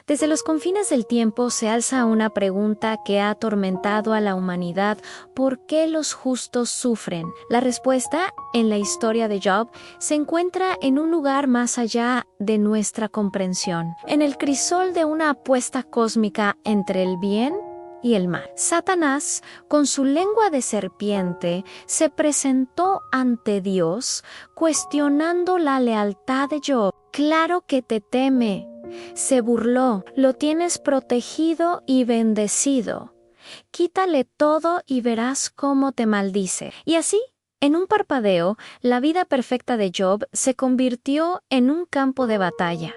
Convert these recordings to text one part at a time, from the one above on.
Desde los confines del tiempo se alza una pregunta que ha atormentado a la humanidad: ¿por qué los justos sufren? La respuesta, en la historia de Job, se encuentra en un lugar más allá de nuestra comprensión, en el crisol de una apuesta cósmica entre el bien y el mal. Satanás, con su lengua de serpiente, se presentó ante Dios, cuestionando la lealtad de Job. Claro que te teme. Se burló, lo tienes protegido y bendecido. Quítale todo y verás cómo te maldice. Y así, en un parpadeo, la vida perfecta de Job se convirtió en un campo de batalla.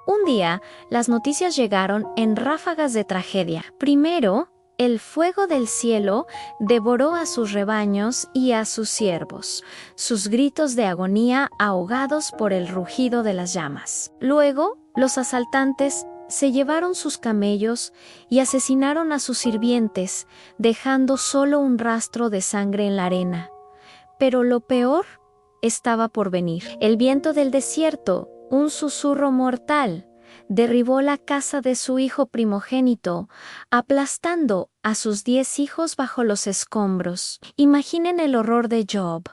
Un día, las noticias llegaron en ráfagas de tragedia. Primero, el fuego del cielo devoró a sus rebaños y a sus siervos, sus gritos de agonía ahogados por el rugido de las llamas. Luego, los asaltantes se llevaron sus camellos y asesinaron a sus sirvientes, dejando solo un rastro de sangre en la arena. Pero lo peor estaba por venir. El viento del desierto, un susurro mortal, derribó la casa de su hijo primogénito, aplastando a sus 10 hijos bajo los escombros. Imaginen el horror de Job,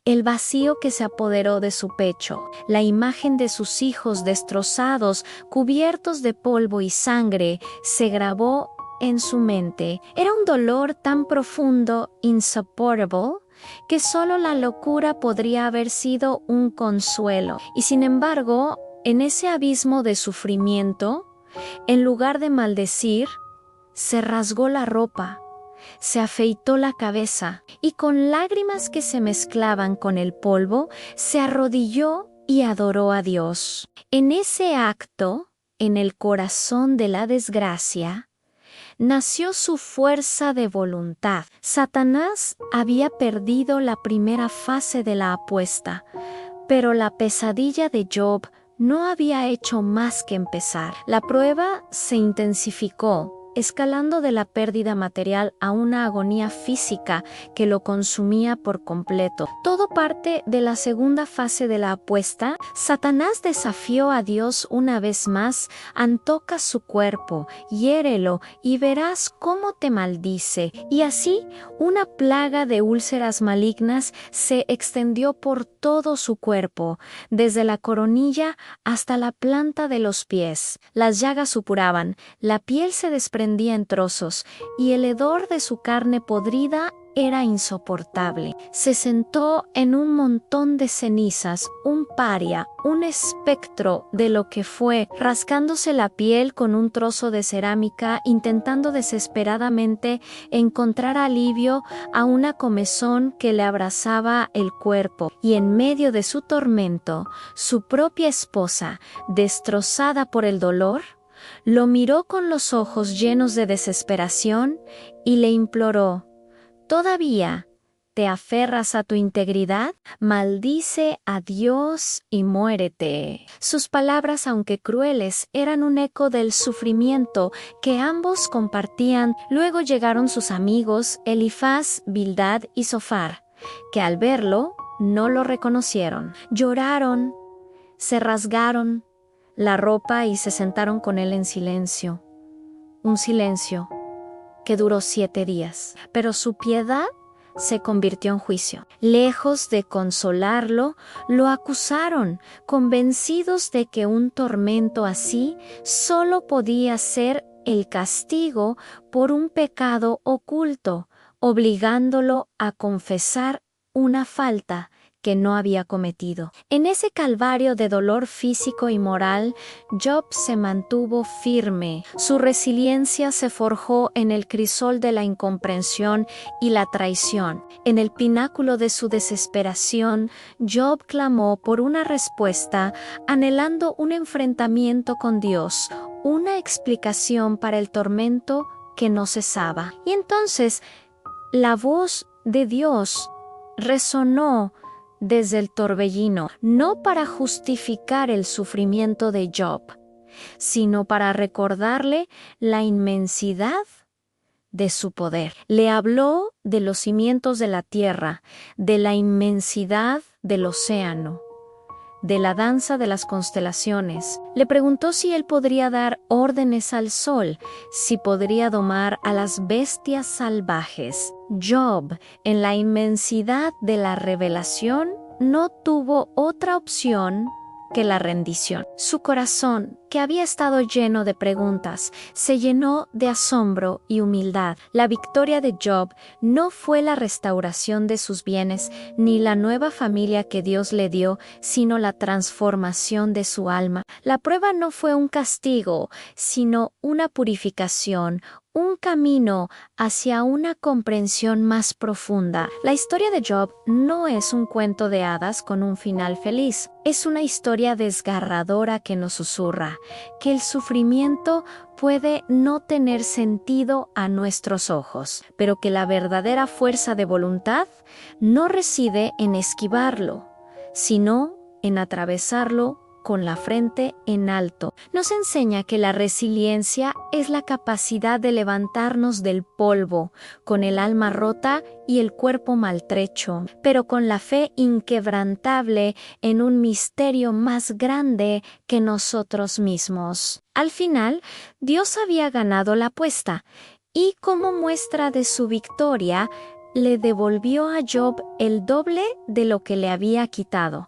el vacío que se apoderó de su pecho, la imagen de sus hijos destrozados, cubiertos de polvo y sangre, se grabó en su mente. Era un dolor tan profundo, insupportable, que solo la locura podría haber sido un consuelo. Y sin embargo, en ese abismo de sufrimiento, en lugar de maldecir, se rasgó la ropa, se afeitó la cabeza y con lágrimas que se mezclaban con el polvo, se arrodilló y adoró a Dios. En ese acto, en el corazón de la desgracia, nació su fuerza de voluntad. Satanás había perdido la primera fase de la apuesta, pero la pesadilla de Job no había hecho más que empezar. La prueba se intensificó, escalando de la pérdida material a una agonía física que lo consumía por completo. Todo parte de la segunda fase de la apuesta. Satanás desafió a Dios una vez más: antoca su cuerpo, hiérelo y verás cómo te maldice. Y así, una plaga de úlceras malignas se extendió por todo su cuerpo, desde la coronilla hasta la planta de los pies. Las llagas supuraban, la piel se desprendía en trozos, y el hedor de su carne podrida era insoportable. Se sentó en un montón de cenizas, un paria, un espectro de lo que fue, rascándose la piel con un trozo de cerámica, intentando desesperadamente encontrar alivio a una comezón que le abrazaba el cuerpo. Y en medio de su tormento, su propia esposa, destrozada por el dolor, lo miró con los ojos llenos de desesperación y le imploró: ¿todavía te aferras a tu integridad? Maldice a Dios y muérete. Sus palabras, aunque crueles, eran un eco del sufrimiento que ambos compartían. Luego llegaron sus amigos Elifaz, Bildad y Zofar, que al verlo no lo reconocieron. Lloraron, se rasgaron la ropa y se sentaron con él en silencio. Un silencio que duró 7 días. Pero su piedad se convirtió en juicio. Lejos de consolarlo, lo acusaron, convencidos de que un tormento así solo podía ser el castigo por un pecado oculto, obligándolo a confesar una falta que no había cometido. En ese calvario de dolor físico y moral, Job se mantuvo firme. Su resiliencia se forjó en el crisol de la incomprensión y la traición. En el pináculo de su desesperación, Job clamó por una respuesta, anhelando un enfrentamiento con Dios, una explicación para el tormento que no cesaba. Y entonces, la voz de Dios resonó desde el torbellino, no para justificar el sufrimiento de Job, sino para recordarle la inmensidad de su poder. Le habló de los cimientos de la tierra, de la inmensidad del océano, de la danza de las constelaciones. Le preguntó si él podría dar órdenes al sol, si podría domar a las bestias salvajes. Job, en la inmensidad de la revelación, no tuvo otra opción que la rendición. Su corazón, que había estado lleno de preguntas, se llenó de asombro y humildad. La victoria de Job no fue la restauración de sus bienes ni la nueva familia que Dios le dio, sino la transformación de su alma. La prueba no fue un castigo, sino una purificación, un camino hacia una comprensión más profunda. La historia de Job no es un cuento de hadas con un final feliz. Es una historia desgarradora que nos susurra que el sufrimiento puede no tener sentido a nuestros ojos, pero que la verdadera fuerza de voluntad no reside en esquivarlo, sino en atravesarlo con la frente en alto. Nos enseña que la resiliencia es la capacidad de levantarnos del polvo, con el alma rota y el cuerpo maltrecho, pero con la fe inquebrantable en un misterio más grande que nosotros mismos. Al final, Dios había ganado la apuesta, y como muestra de su victoria, le devolvió a Job el doble de lo que le había quitado.